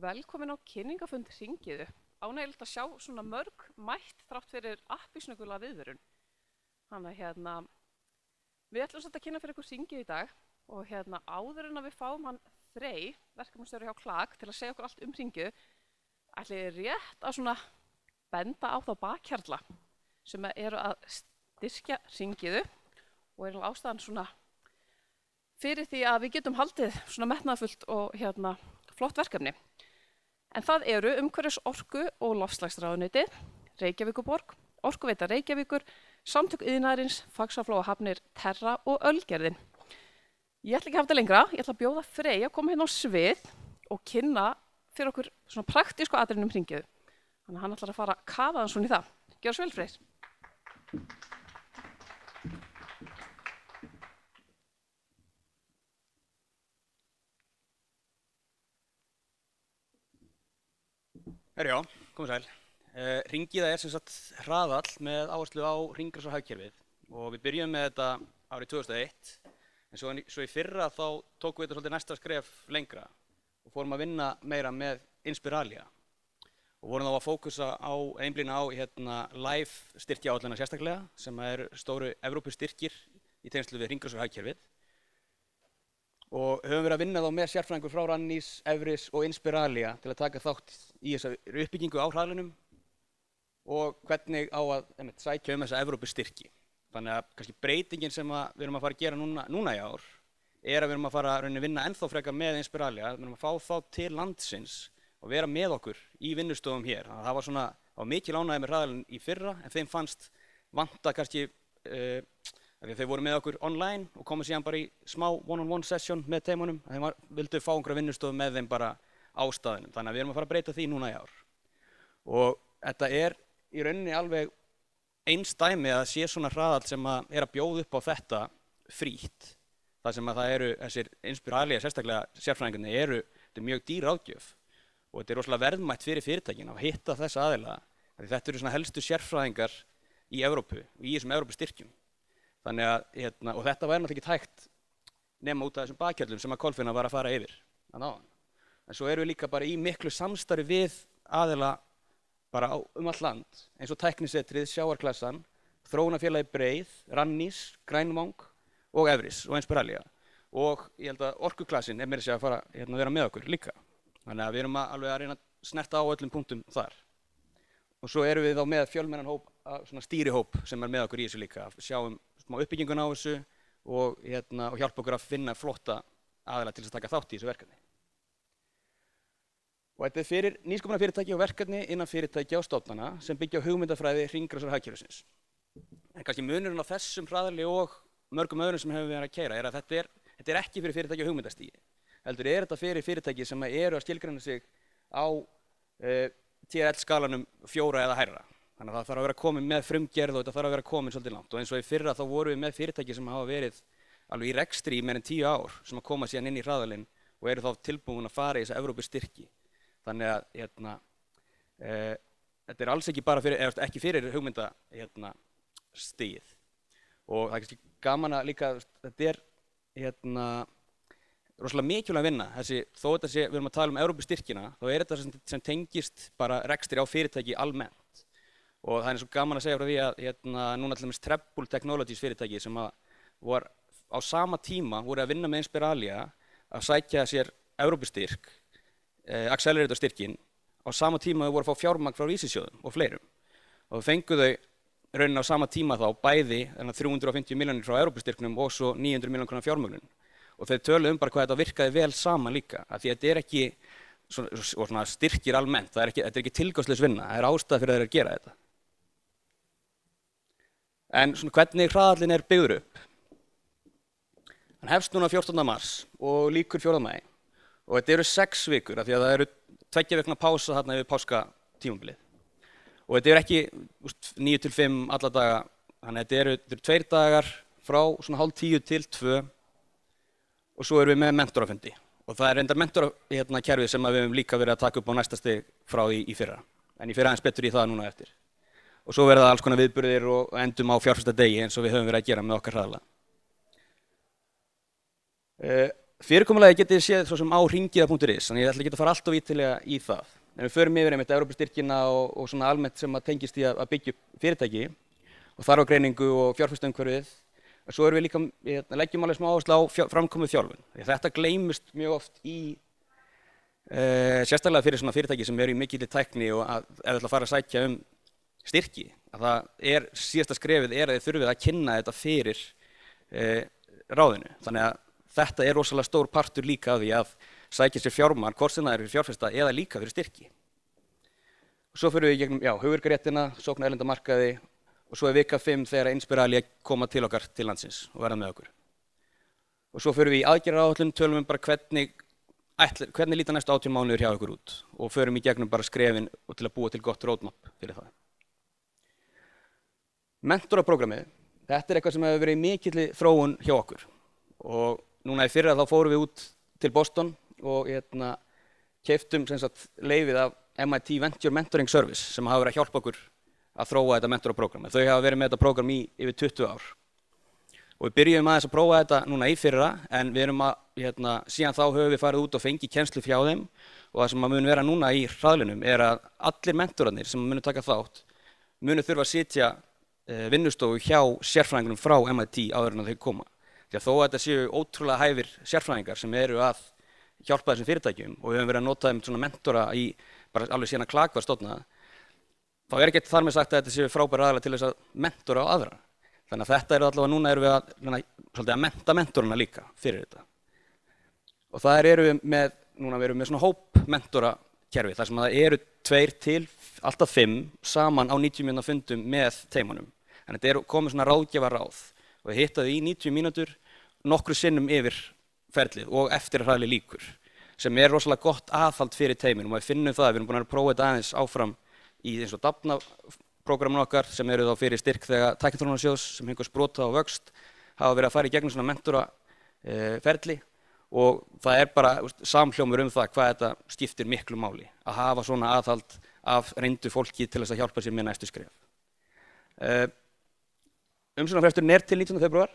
Velkomin á kynningafund Hringiðu. Ánægilegt að sjá svona mörg mætt þrátt fyrir appísnugula viðvörun. Þannig að við ætlum að kynna fyrir ykkur Hringiðu í dag og áður en að við fáum hann Frey, verkefnastjóri hjá KLAK, til að segja okkur allt Hringiðu, ætli ég rétt að svona benda á þá bakhjarla sem eru að styrkja Hringiðu og er ástæðan svona fyrir því að við getum haldið svona metnaðarfullt og flott verkefni. En það eru Umhverfis-, orku- og loftslagsráðuneytið, Reykjavíkurborg, Orkuveita Reykjavíkur, Samtök iðnaðarins, Faxaflóa hafnir, Terra og Ölgerðin. Ég ætla ekki að hafa þetta lengra, ég ætla að bjóða Frey að koma hérna á svið og kynna fyrir okkur svona praktísku atriðin Hringiðu. Þannig að hann ætlar að fara að kafa hann svona í það. Gjörðu svo vel, Freyr. Já, komið sæl. Hringiða er sem sagt hraðall með áherslu á hringrásarhagkerfið og við byrjum með þetta árið 2001 en svo í fyrra þá tókum við þetta svolítið næsta skref lengra og fórum að vinna meira með Inspiralia og vorum þá að fókusa á einblína á live styrkjaáætlunina sérstaklega sem er stóru Evrópustyrkir í tengslu við hringrásarhagkerfið. Og höfum verið að vinna þá með sérfræðingur frá Rannís, Evris og Inspiralia til að taka þátt í þessari uppbyggingu á hraðlínum og hvernig á að sækja þessa Evrópustyrki. Þannig að kannski breytingin sem við erum að fara að gera núna í ár er að við erum að fara að vinna ennþá frekar með Inspiralia, við erum að fá þá til landsins og vera með okkur í vinnustofum hér. Það var mikil ánægja með hraðlín í fyrra en þeim fannst vanta kannski Þeir voru með okkur online og komu síðan bara í smá one-on-one session með teimunum. Þeim vildu fá einhverja vinnustofu með þeim bara á staðinum. Þannig að við erum að fara að breyta því núna í ár. Og þetta er í rauninni alveg einsdæmi að sé svona hraðall sem er að bjóða upp á þetta frítt. Það sem að það eru þessir Inspiralia, sérstaklega sérfræðingarnir, þetta er mjög dýr ráðgjöf. Og þetta er rosalega verðmætt fyrir fyrirtækin að hitta þessa aðila. Þetta eru svona helstu sérfræðingar í Evrópu og í þessum Evrópustyrkjum. Þannig að, og þetta var náttúrulega ekki hægt nema út af þessum bakhjarlum sem að Kolfinna var að fara yfir að áðan. En svo erum við líka bara í miklu samstarfi við aðila bara allt land, eins og Tæknisetrið, Sjávarklassan, Þróunarfélagið Breið, Rannís, Grænvang og Evris og Inspiralia. Og ég held að Orkuklassin meira að segja að fara að vera með okkur líka. Þannig að við erum alveg að reyna að snerta á öllum punktum þar. Og svo erum við þá með fjölmennan hóp, svona stýrihóp sem með okkur í þessu líka, að sjáum smá uppbyggingun á þessu og hjálpa okkur að finna flotta aðila til að taka þátt í þessu verkefni. Og þetta er fyrir nýsköpunarfyrirtæki og verkefni innan fyrirtækja og stofnana sem byggja á hugmyndafræði hringrásarhagkerfisins. En kannski munurinn á þessum hraðali og mörgum öðrum sem hefur verið að keyra er að þetta er ekki fyrir fyrirtæki á hugmyndastígi. Heldur er þetta fyrir fyrirtæki sem eru að skilgreina sig á TRL-skalanum 4 eða hærra. Þannig að það þarf að vera komin með frumgerð og þetta þarf að vera komin svolítið langt. Og eins og í fyrra þá vorum við með fyrirtæki sem hafa verið alveg í rekstri í meira en 10 ár sem að koma síðan inn í hraðalinn og eru þá tilbúin að fara í þessa Evrópustyrki. Þannig að þetta er alls ekki bara ekki fyrir hugmyndastigið. Og það er kannski gaman að líka, þetta er rosalega mikilvæg vinna. Þó við erum að tala um Evrópustyrkina, þá er þetta sem tengist bara rekstri á fyrirtæki almennt. Og það er svo gaman að segja frá því að núna til dæmis Treble Technologies fyrirtæki sem var á sama tíma voru að vinna með Inspiralia að sækja sér Evrópustyrk, Accelerator-styrkin, á sama tíma þau voru að fá fjármagn frá ríkissjóðum og fleirum. Og fengu þau raunin á sama tíma þá bæði 350 milljónir frá Evrópustyrknum og svo 900 milljón króna fjármögnun. Og þau töluðu bara hvað þetta virkaði vel saman líka, af því að þetta er ekki svona styrkir almennt, þetta er ekki tilgangslaus vinna, það er ástæða fyrir að þeir gera þetta. En svona hvernig hraðallinn er byggður upp? Hann hefst núna 14. mars og lýkur 4. maí. Og þetta eru 6 vikur af því að það eru 2 vikna pása þarna yfir páskatímabilið. Og þetta eru ekki 9 til 5 alla daga, þannig að þetta eru 2 dagar frá svona 9:30 til 2 og svo erum við með mentorafundi. Og það er reyndar mentorakerfið sem við höfum líka verið að taka upp á næsta stig frá því í fyrra. En ég fer aðeins betur í það núna eftir. Og svo verða alls konar viðburðir og endum á fjárfestadegi eins og við höfum verið að gera með okkar hraðala. fyrirkomulagi getið þið séð svo sem á hringiða.is, þannig ég ætla ekki að fara allt of ítarlega í það. En við förum yfir einmitt Evrópustyrkina og svona almennt sem að tengist í að byggja upp fyrirtæki og þarfagreiningu og fjárfestumhverfið. Svo erum við líka, leggjum alveg smá áherslu á framkomið þjálfun. Þetta gleymist mjög oft í, sérstaklega fyrir svona fyrirtæki sem eru í mikilli tækni og ef þið ætla að fara að sækja styrki, að síðasta skrefið að þið þurfið að kynna þetta fyrir ráðinu. Þannig að þetta er rosalega stór partur líka af því að sækja sér fjármagn, hvort sem það fyrir fjárfesta eða líka fyrir styrki. Og svo fyrir við í gegnum, hugvirkaréttina, sókn á erlenda markaði og svo vika 5 þegar Inspiralia koma til okkar til landsins og verða með okkur. Og svo fyrir við í aðgerðaráætlun, tölum bara hvernig líta næstu 18 mánuður hjá ykkur út og förum í gegnum bara skrefin og til að búa til gott roadmap fyrir það. Mentoraprógrammið, þetta eitthvað sem hefur verið í mikilli þróun hjá okkur og núna í fyrra þá fórum við út til Boston og keyptum leyfið af MIT Venture Mentoring Service sem hafa verið að hjálpa okkur að þróa þetta mentoraprógramm. Þau hafa verið með þetta prógramm í yfir 20 ár. Og við byrjum aðeins að prófa þetta núna í fyrra en við erum síðan þá höfum við farið út og fengið kennslu hjá þeim og það sem mun vera núna í hraðlunum er að allir mentorarnir sem munu taka þátt munu þurfa að sitja vinnustofu hjá sérfræðingunum frá MIT áður en þau koma. Því að þó að þetta séu ótrúlega hæfir sérfræðingar sem eru að hjálpa þessum fyrirtækjum og við höfum verið að nota þeim svona mentora í bara alveg síðan að Klak var stofnað, þá er ekki þar með sagt að þetta séu frábæra aðilar til þess að mentora á aðra. Þannig að þetta allavega núna erum við að mennta mentorana líka fyrir þetta. Og það erum við með, núna við erum með svona hópmentorakerfi þar sem það eru 2 til alltaf 5 saman á 90 mínútna fundum með teimunum. En þetta er komið svona ráðgjafaráð og við hitta þau í 90 mínútur nokkru sinnum yfir ferlið og eftir að hraðli líkur sem er rosalega gott aðhald fyrir teimin og við finnum það, við erum búin að prófa þetta aðeins áfram í eins og DAFNA-prógramminu okkar sem eru þá fyrir styrk þegar Tækniþróunarsjóðs sem hengur sprota og vöxt hafa verið að fara í gegnum svona mentoraferli og það er bara samhljómur það hvað þetta skiptir miklu máli að hafa svona aðhald af reyndu fólki til þess að hjálpa sér með næstu skref. Umsóknarfresturinn er til 19. febrúar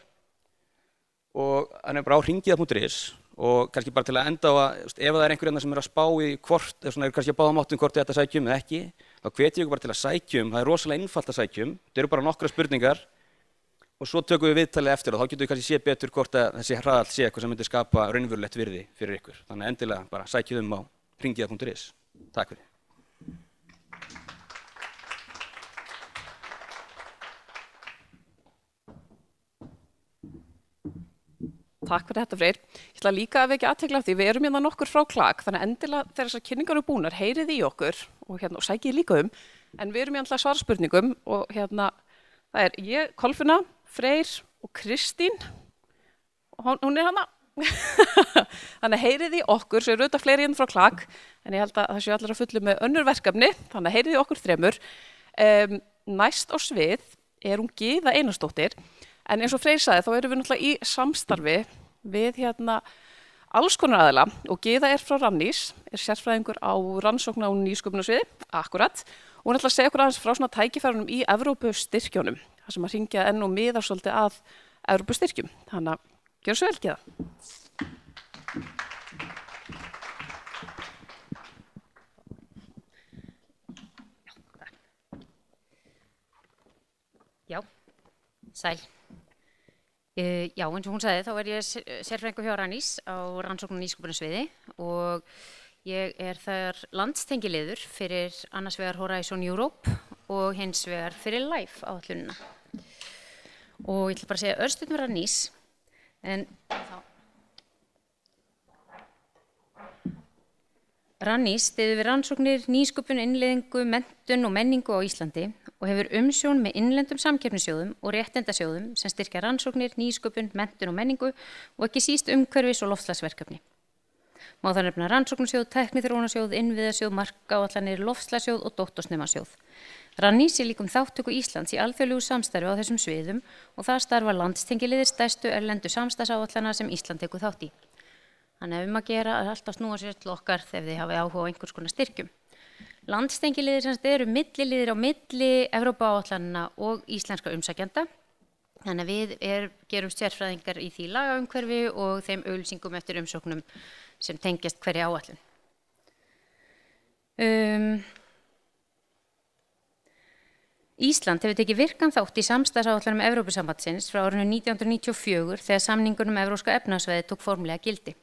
og hann er bara á hringiða.is og kannski bara til að enda á að ef það er einhverjum sem er að spá í hvort, eða svona er kannski að báða máttum hvort þetta sækjum eða ekki, þá hvet ég ykkur bara til að sækjum, það er rosalega einfalt að sækjum, þetta eru bara nokkra spurningar og svo tökum við viðtalið eftir og þá getum við kannski sé betur hvort að þessi hraðall sé eitthvað sem myndir skapa raunverulegt virði fyrir ykkur. Þannig endilega bara sækjum á hringiða.is. Takk fyrir. Takk fyrir þetta, Freyr. Ég ætla líka að vekja athygli á því, við erum hérna nokkur frá Klak, þannig að endilega þegar þessar kynningar eru búnar, heyrið í okkur og sækið líka en við erum hérna að svara spurningum og það er ég, Kolfinna, Freyr og Kristín og hún er hana. Þannig að heyrið í okkur, svo eru auðvitað fleiri hérna frá Klak, en ég held að það séu allir að fullu með önnur verkefni, þannig að heyrið í okkur 3. Næst á svið er hún Gyða Einarsdóttir. En eins og Freyr sagði, þá erum við náttúrulega í samstarfi við alls konar aðila og Gyða er frá Rannís, er sérfræðingur á rannsókna og nýsköpunarsviði, akkurat, og hún ætla að segja okkur aðeins frá svona tækifærunum í Evrópustyrkjunum, þar sem að hringja enn og miðar svolítið að Evrópustyrkjum. Þannig að gjörðu svo vel, Gyða. Já, sæl. Já, eins og hún sagði, þá er ég sérfræðingur hjá Rannís á rannsókn og nýsköpunarsviði og ég er þar landstengiliður fyrir annars vegar Horizon Europe og hins vegar fyrir LIFE áætlunina. Og ég ætla bara að segja örstutt Rannís, en Rannís styður við rannsóknir, nýsköpun, innleiðingu, menntun og menningu á Íslandi og hefur umsjón með innlendum samkeppnissjóðum og réttindasjóðum sem styrkja rannsóknir, nýsköpun, menntun og menningu og ekki síst umhverfis- og loftslagsverkefni. Má það nefna rannsóknarsjóð, tækniþróunarsjóð, innviðasjóð, markáætlanir, loftslagssjóð og dóttorsnemasjóð. Rannís er líkum þáttöku Íslands í alþjóðlegu samstarfi á þessum sviðum og það starfa landstengiliðir stærstu erlendu samstarfsáætlana sem Ísland tekur þátt í. Þannig að að gera að alltaf snúa sér til okkar þegar þið hafi áhuga á einhvers konar styrkjum. Landstengiliðir eru milliliðir á milli Evrópuáætlanina og íslenskra umsækjenda Þannig að við gerum sérfræðingar í því lagaumhverfi og þeim auglýsingum eftir umsóknum sem tengjast hverri áætlun. Ísland hefur tekið virkan þátt í samstarfsáætlunum Evrópusambandsins frá árinu 1994 þegar samningurinn Evrópska efnahagssvæðið tók formlega gildi.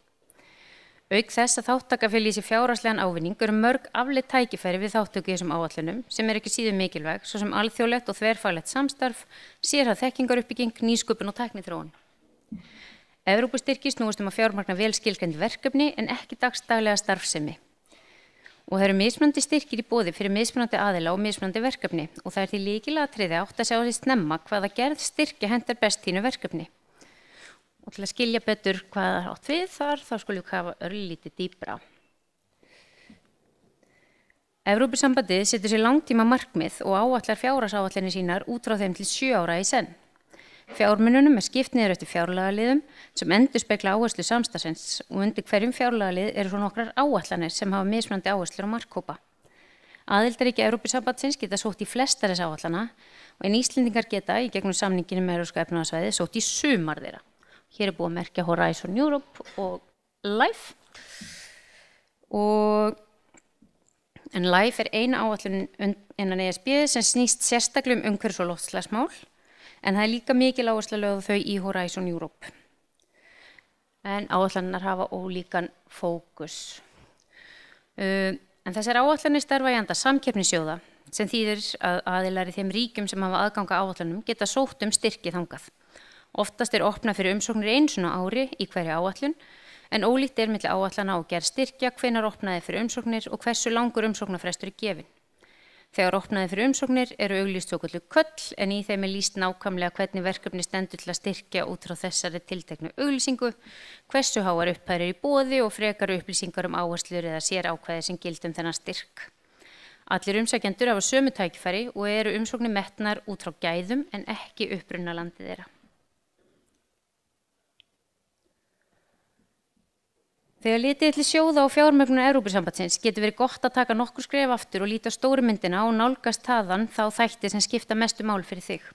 Auk þess að þáttaka feli í sér fjárhagslegan ávinning eru mörg afleidd tækifæri við þáttöku í þessum áætlunum sem ekki síður mikilvæg, svo sem alþjóðlegt og þverfaglegt samstarf, sérhæfð þekkingaruppbygging, nýsköpun og tækniþróun. Evrópustyrkir snúast að fjármagna vel skilgreind verkefni en ekki dagsdaglega starfsemi. Og það eru mismunandi styrkir í boði fyrir mismunandi aðila og mismunandi verkefni og það því lykilatriði átt að sjá því snemma hvaða gerð styrkja hentar best þínu verkefni. Og til að skilja betur hvað það átt við þar, þá skulum við kafa örlítið dýpra. Evrópusambandið setur sér langtíma markmið og áætlar fjárhagsáætlanir sínar út frá þeim til 7 ára í senn. Fjármununum skipt niður eftir fjárlagaliðum sem endurspegla áherslu samstarfsins og undir hverjum fjárlagalið eru svo nokkrar áætlanir sem hafa mismunandi áherslur og markhópa. Aðildarríki Evrópusambandsins geta sótt í flestar þess áætlana en Íslendingar geta í gegnum samninginn Evrópska efnahagssvæðið sótt í sumar þeirra. Hér búið að merkja Horizon Europe og LIFE. En LIFE eina áætlun innan ESB sem snýst sérstaklega umhverfis- og loftslagsmál, en það líka mikil áhersla lögð þau í Horizon Europe. En áætlanirnar hafa ólíkan fókus. En þessar áætlanir starfa í anda samkeppnissjóða sem þýðir að aðilar í þeim ríkjum sem hafa aðgang að áætlunum geta sótt styrki þangað. Oftast opnað fyrir umsóknir einu svona ári í hverju áætlun, en ólíkt milli áætlana og gerð styrkja hvenær opnaði fyrir umsóknir og hversu langur umsóknarfrestur gefinn. Þegar opnaði fyrir umsóknir eru auglýst svokölluð köll, en í þeim lýst nákvæmlega hvernig verkefni stendur til að styrkja út frá þessari tilteknu auglýsingu, hversu háar upphæðir í boði og frekari upplýsingar áherslur eða sérákvæði sem gilda þennan styrk. Allir umsækjendur hafa sömu tækifæri og eru umsóknir metnar út frá gæðum en ekki upprunalandið þeirra. Þegar litið til sjóða og fjármögnunar Evrópusambandsins getur verið gott að taka nokkur skref aftur og líta á stóru myndina og nálgast þaðan þá þætti sem skipta mestu mál fyrir þig.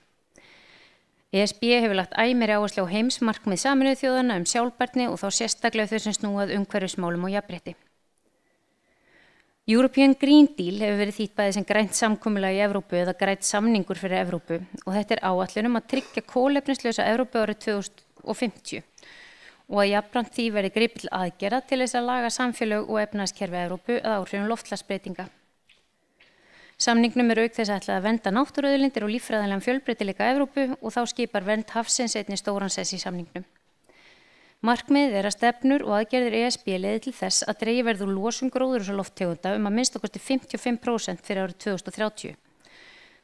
ESB hefur lagt meiri áherslu á heimsmarkmið Sameinuðu þjóðanna sjálfbærni og þá sérstaklega þau sem snúa að umhverfismálum og jafnrétti. European Green Deal hefur verið þýtt bæði sem grænt samkomulag í Evrópu eða grænt samningur fyrir Evrópu og þetta áætlun að tryggja kolefnislausa Evrópu árið 2050. Og að jafnframt því verði gripið til aðgerða til þess að laga samfélög og efnahagskerfi Evrópu að áhrifum loftslagsbreytinga. Samningnum auk þess ætlað að vernda náttúruauðlindir og líffræðilegan fjölbreytileika Evrópu og þá skipar vernd hafsins einnig stóran sess í samningnum. Markmiðið að stefnur og aðgerðir ESB leiði til þess að dregið verði úr losun gróðurhúsalofttegunda að minnsta kosti 55% fyrir árið 2030.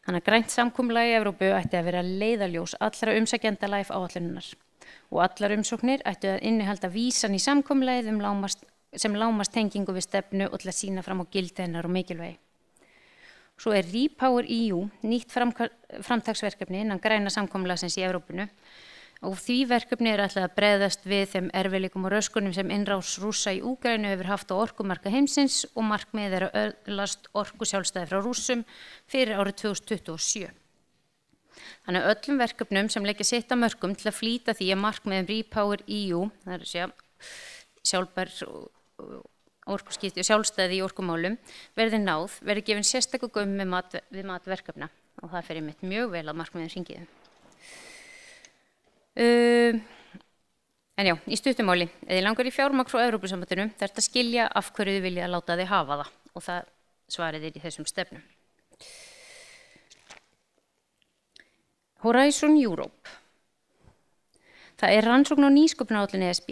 Þannig að grænt samkomulag í Evrópu ætti að vera leiðarljós allra umsækjenda LIFE áætlunarinnar. Og allar umsóknir ættu að innihalda vísan í samkomulagið sem lágmarks tengingu við stefnu og til að sýna fram á gildi hennar og mikilvægi. Svo Repower EU nýtt framtaksverkefni innan græna samkomulagsins í Evrópunu og því verkefni ætlað að bregðast við þeim erfiðleikum og röskunum sem innrás Rússa í Úkraínu hefur haft á orkumarka heimsins og markmiðið að öðlast orkusjálfstæði frá Rússum fyrir árið 2027. Þannig að öllum verkefnum sem leggja sitt á mörkum til að flýta því að markmiðum Repower EU, það sjálfbær orkuskipti og sjálfstæði í orkumálum, verði náð, verði gefin sérstakur gaum við mat verkefna og það fer einmitt mjög vel að markmiðum hringiðu. En já, í stuttumáli, ef þið langar í fjármagn frá Evrópusambandinu, þarf að skilja af hverju þið viljið að láta þið hafa það og það svarið í þessum stefnum. Horizon Europe. Það rannsókn- og nýsköpunaráætlun ESB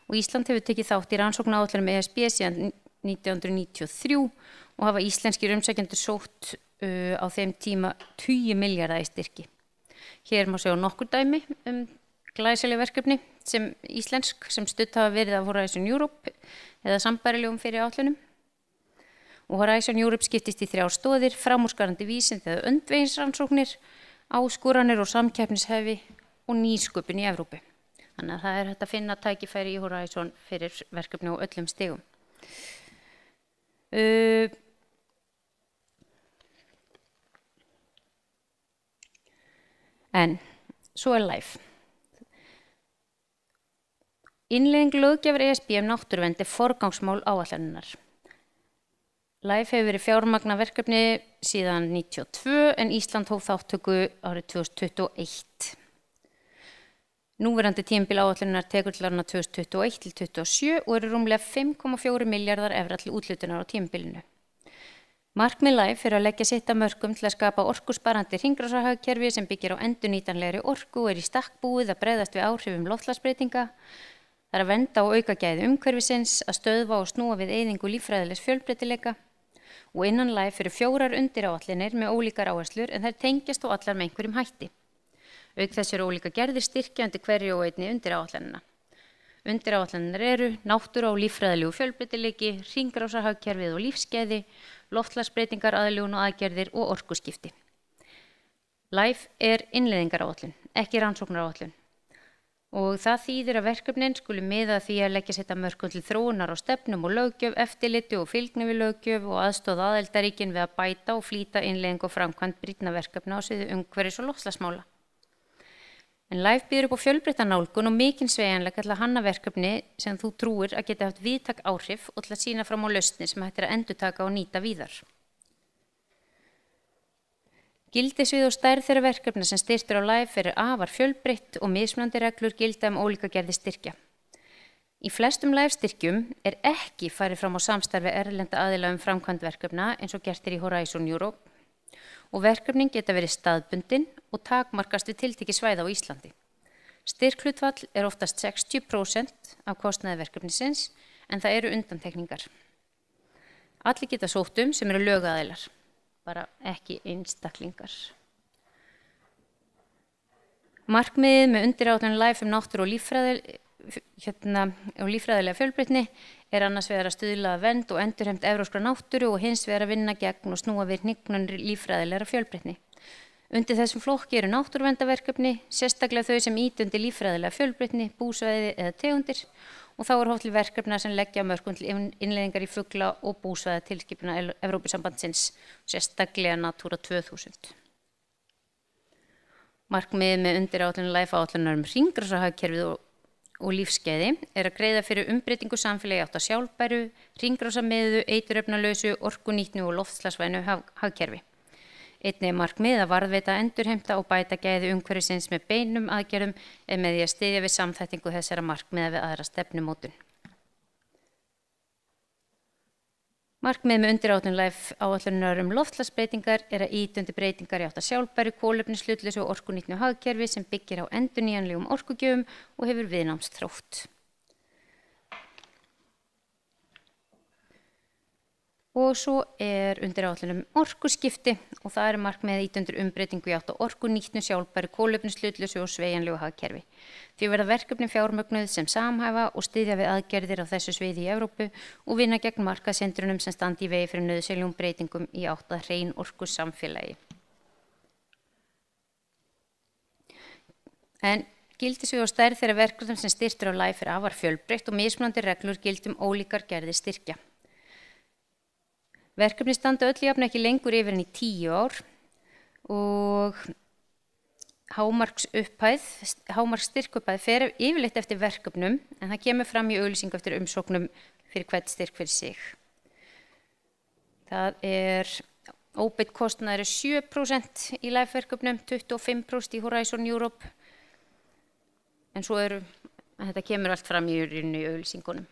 og Ísland hefur tekið þátt í rannsóknaráætlunum ESB síðan 1993 og hafa íslenskir umsækjendur sótt á þeim tíma 20 milljarða í styrki. Hér má sjá nokkur dæmi glæsileg verkefni sem íslensk sem studd hafa verið af Horizon Europe eða sambærilegum fyrir áætlunum. Og Horizon Europe skiptist í 3 stoðir, framúrskarandi vísindi eða öndveginsrannsóknir, áskoranir og samkeppnishæfi og nýsköpun í Evrópu. Þannig að það hægt að finna tækifæri í Horizon fyrir verkefni á öllum stigum. En Svo LIFE. Innleiðing löggjafar ESB náttúruvernd forgangsmál áætlunarinnar. LIFE hefur verið fjármagna verkefni síðan 1992 en Ísland hóf þáttöku árið 2021. Núverandi tímabil áætlunar tekur til áranna 2021 til 2027 og eru rúmlega 5,4 milljarðar evra til úthlutunar á tímabilinu. Markmið LIFE að leggja sitt af mörkum til að skapa orkusparandi hringrásarhagkerfi sem byggir á endurnýtanlegri orku og í stakk búið að bregðast við áhrifum loftslagsbreytinga. Það að vernda og auka gæði umhverfisins, að stöðva og snúa við eyðingu líffræðilegs fjölbreytileika og innan LIFE eru 4 undiráætlanir með ólíkar áherslur en þær tengjast þó allar með einhverjum hætti. Auk þess eru ólíka gerðir styrkja undir hverju og einni undiráætlanina. Undiráætlanir eru náttúra og líffræðilegu fjölbreytileiki, hringrásarhagkerfið og lífsgæði, loftslagsbreytingar, aðlögun og aðgerðir og orkuskipti. LIFE innleiðingaráætlun, ekki rannsóknaráætlun. Og það þýðir að verkefnin skuli miða því að leggja sitt af mörkum til þróunar á stefnum og löggjöf, eftirliti og fylgni við löggjöf og aðstoða aðildarríkin við að bæta og flýta innleiðing og framkvæmd brýnna verkefna á sviði umhverfis og loftslagsmála. En LIFE býður upp á fjölbreytta nálgun og mikinn sveigjanleika til að hanna verkefni sem þú trúir að geta haft víðtæk áhrif og til að sýna fram á lausnir sem hægt að endurtaka og nýta víðar. Gildissvið og stærð þeirra verkefna sem styrktur á LIFE eru afar fjölbreytt og mismunandi reglur gilda ólíka gerði styrkja. Í flestum LIFE styrkjum ekki farið fram á samstarfi erlenda aðila framkvæmd verkefna eins og gert í Horizon Europe og verkefnin geta verið staðbundin og takmarkast við tiltekið svæði á Íslandi. Styrkhlutfall oftast 60% af kostnaði verkefnisins en það eru undantekningar. Allir geta sótt sem eru lögaðilar, bara ekki einstaklingar. Markmiðið með undiráætlun LIFE náttúru og líffræðilega fjölbreytni annars vegar að stuðla að vernd og endurheimt evrópskrar náttúru og hins vegar að vinna gegn og snúa við hnignun líffræðilegra fjölbreytni. Undir þessum flokki eru náttúruverndarverkefni, sérstaklega þau sem ýta undir líffræðilega fjölbreytni, búsvæði eða tegundir og þá horft til verkefna sem leggja mörkum til innleiðingar í fugla og búsvæða tilskipuna Evrópusambandsins, sérstaklega Natura 2000. Markmiðið með undiráætlun LIFE áætlunar hringrásarhagkerfið og lífsgæði að greiða fyrir umbreytingu samfélagi átt að sjálfbæru, hringrásarmiðuðu, eiturefnalausu, orkunýtnu og loftslagsvænu hagkerfi. Einnig markmið að varðveita, endurheimta og bæta gæði umhverfisins með beinum aðgerðum með því að styðja við samþættingu þessara markmiða við aðra stefnumótun. Markmið með undiráætlun LIFE áætlunar loftslagsbreytingar að ýta undir breytingar í átt að sjálfbæru, kolefnishlutlausu og orkunýtnu hagkerfi sem byggir á endurnýjanlegum orkugjöfum og hefur viðnámsþrótt. Og svo undiráætlun orkuskipti og það markmið að ýta undir umbreytingu í átt að orkunýtnu, sjálfbæru, kolefnishlutlausu og sveigjanlegu hagkerfi. Því verða verkefni fjármögnuð sem samhæfa og styðja við aðgerðir á þessu sviði í Evrópu og vinna gegn markaðshindrunum sem standi í vegi fyrir nauðsynlegum breytingum í átt að hrein orkusamfélagi. En gildissvið og stærð þeirra verkefnum sem styrktur á LIFE afar fjölbreytt og mismunandi reglur gilda ólíkar gerðir styrkja. Verkefni standa öll jafn ekki lengur yfir en í 10 ár og hámarksstyrkupphæð fer yfirleitt eftir verkefnum en það kemur fram í auglýsingu eftir umsóknum fyrir hvern styrk fyrir sig. Það óbeinn kostnaður 7% í LIFE verkefnum, 25% í Horizon Europe en svo þetta kemur allt fram í auglýsingunum.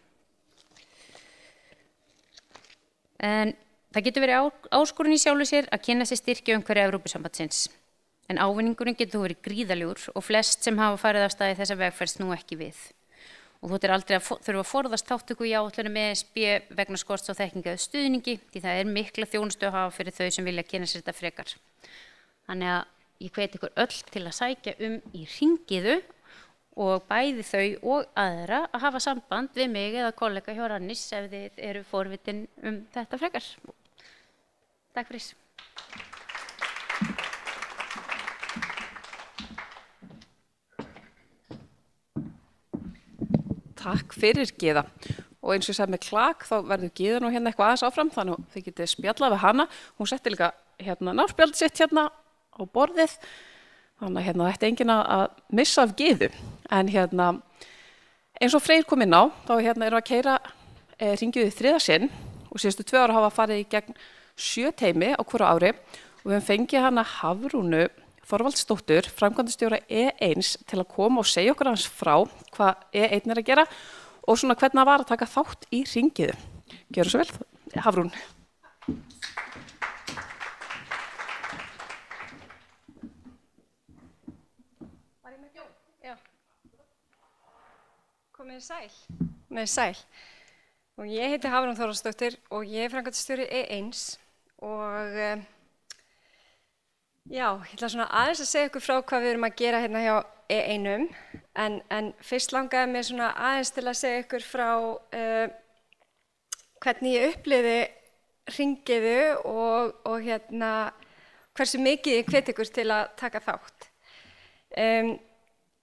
En það getur verið áskorun í sjálfu sér að kynna sér styrkja umhverfi Evrópusambandsins. En ávinningurinn getur verið gríðarlegur og flest sem hafa farið af stað þessa vegferð snúa ekki við. Og þú aldrei að þurfa að forðast þátttöku í áætlunum ESB vegna skorts á þekkingu eða stuðningi því það mikla þjónustu að hafa fyrir þau sem vilja kynna sér þetta frekar. Þannig að ég hvet ykkur öll til að sækja í hringiðu og bæði þau og aðra að hafa samband við mig eða kollega hjá Rannís ef þið eru forvitin þetta frekar. Takk fyrir. Takk fyrir Gyða. Og eins og ég sagði með klak þá verður Gyða nú hérna eitthvað aðeins áfram þannig að þið getið spjallað við hana. Hún setti líka nárspjald sitt hérna á borðið Þannig að þetta er enginn að missa af gyðu. En eins og Freyr kom inn á, þá erum við að keyra hringið í 3. sinn og síðustu 2 ára hafa farið í gegn 7 teymi á hverju ári og við höfum fengið hana Hafrúnu Þorvaldsdóttur, framkvæmdastjóra E1 til að koma og segja okkur aðeins frá hvað E1 er að gera og svona hvernig það var að taka þátt í hringiðu. Gjörðu svo vel, Hafrún. Komið sæl. Komið sæl. Og ég heiti Hafrún Þorvaldsdóttir og ég er framkvæmdastjóri E1 og já, ég ætla svona aðeins að segja ykkur frá hvað við erum að gera hérna hjá E1 en fyrst langaði mér svona aðeins til að segja ykkur frá hvernig ég upplifði hringiðu og hversu mikið ég hvet ykkur til að taka þátt.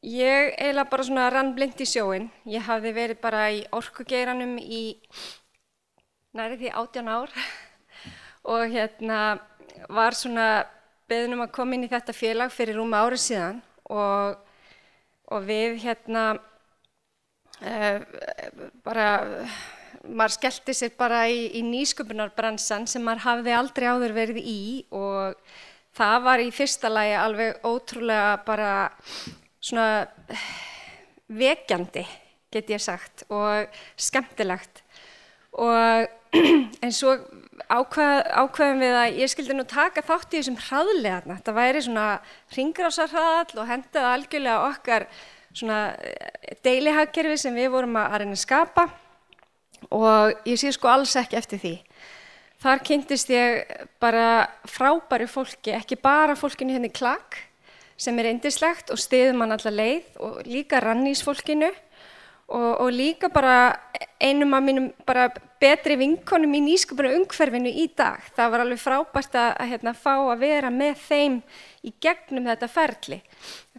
Ég eiginlega bara svona rann blint í sjóinn. Ég hafði verið bara í orkugeiranum í nærri því 18 ár og var svona beðin að koma inn í þetta félag fyrir rúma ári síðan og við bara, maður skellti sér bara í nýsköpunarbransan sem maður hafði aldrei áður verið í og það var í fyrsta lagi alveg ótrúlega bara svona vekjandi, get ég sagt, og skemmtilegt. En svo ákveðum við að ég skildi nú taka þátt í þessum hraðlegarna. Þetta væri svona hringrásarhraðall og hendaði algjörlega okkar svona deilihagkerfi sem við vorum að reyna að skapa og ég sé sko alls ekki eftir því. Þar kynntist ég bara frábæru fólki, ekki bara fólkinu hérna í Klak, sem er yndislegt og styður mann alla leið og líka Rannís-fólkinu og líka bara einum af mínum bara betri vinkonum í nýsköpunarumhverfinu í dag. Það var alveg frábært að fá að vera með þeim í gegnum þetta ferli.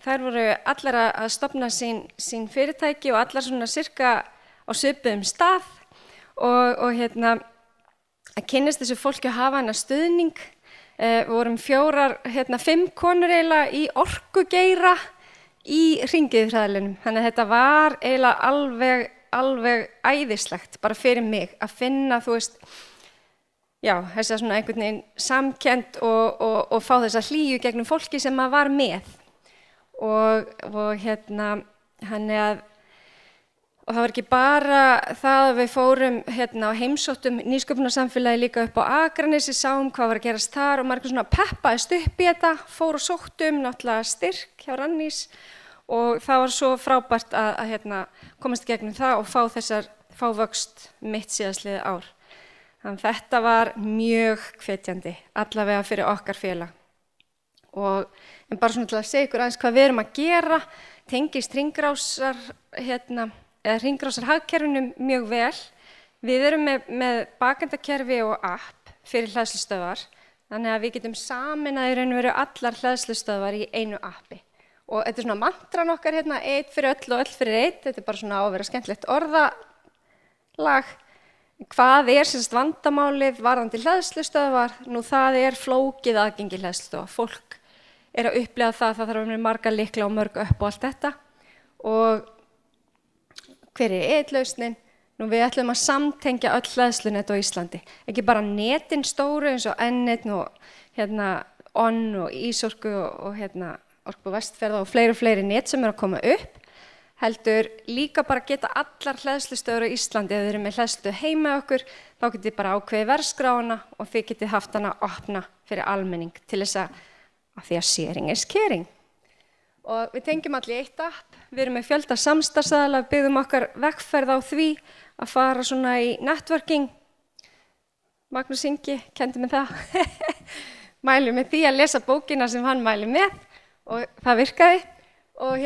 Þær voru allar að stofna sín fyrirtæki og allar svona sirka á svipuðum stað og að kynnast þessu fólki að hafa hana stuðning. Við vorum 5 konur eiginlega í orkugeira í hringiðuhraðalinum. Þannig að þetta var eiginlega alveg æðislegt bara fyrir mig að finna, þú veist, já, þessa svona einhvern veginn samkennd og fá þessa hlýju gegnum fólki sem maður var með. Og það var ekki bara það að við fórum og heimsóttum nýsköpunarsamfélagi líka upp á Akranesi, sáum hvað var að gerast þar og maður svona peppaðist upp í þetta, fór og sóttum náttúrulega styrk hjá Rannís og það var svo frábært að komast í gegnum það og fá vöxt mitt síðastliðið ár. Þannig þetta var mjög hvetjandi, allavega fyrir okkar félag. En bara svona til að segja ykkur aðeins hvað við erum að gera, tengist hringrásarhagkerfinu mjög vel. Við erum með bakendakerfi og app fyrir hleðslustöðvar, þannig að við getum sameinað í raun og veru allar hleðslustöðvar í einu appi. Og þetta er svona mantran okkar einn fyrir öll og öll fyrir einn, þetta er bara svona á að vera skemmtilegt orðalag. Hvað er semst vandamálið varðandi hleðslustöðvar? Nú það er flókið aðgengi hleðslustöðva. Fólk er að upplifa það þarf að vera marga lykla og mörg upp og allt þetta. Og hver er E1-lausnin? Nú við ætlum að samtengja öll hleðslunet á Íslandi. Ekki bara netin stóru eins og N1 og ON og Ísorku og Orku Vestfjarða og fleiri net sem eru að koma upp. Heldur líka bara geta allar hleðslustöðvar á Íslandi. Ef þið eru með hleðslustöð heima okkur, þá getið þið bara ákveðið verðskrána og þið getið haft hana opna fyrir almenning til þess að því að sharing is caring. Og við tengjum allir í eitt app. Við erum með fjölda samstarfsaðila, byggðum okkar vegferð á því að fara svona í networking. Magnús Ingi kenndi mér það. Mæli með því að lesa bókina sem hann mæli með og það virkaði. Og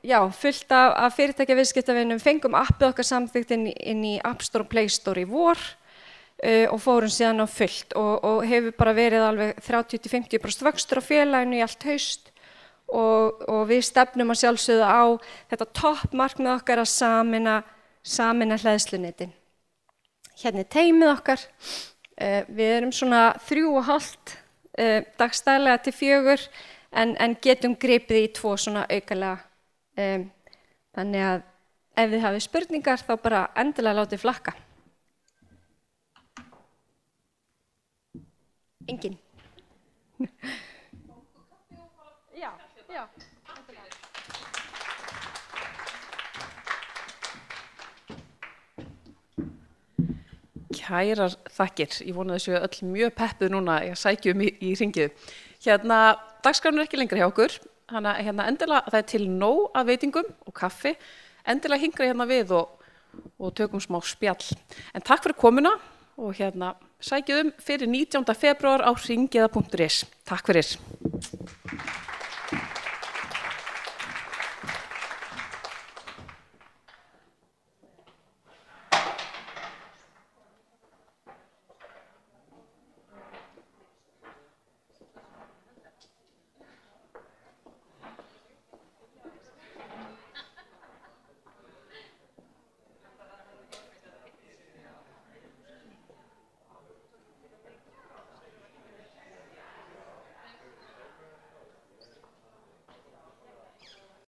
já, fullt af fyrirtækjaviðskiptavinum fengum appið okkar samþykkt inn í App Store og Play Store í vor og fórum síðan á fullt og hefur bara verið alveg 30–50% vöxtur á félaginu í allt haust. Og við stefnum að sjálfsögðu á þetta toppmarkmið okkar að sameina hleðslunetin. Hérna er teymið okkar. Við erum svona 3,5 dagstælega til 4 en getum gripið í 2 svona aukalega. Þannig að ef þið hafið spurningar þá bara endilega látið flakka. Engin. Já. Kærar þakkir. Ég vona þessu öll mjög peppuð núna að sækjum í hringið. Dagskráin ekki lengra hjá okkur. Endilega, það til nóg af veitingum og kaffi. Endilega hingra við og tökum smá spjall. En takk fyrir komuna og sækjum fyrir 19. febrúar á hringiða.is. Takk fyrir.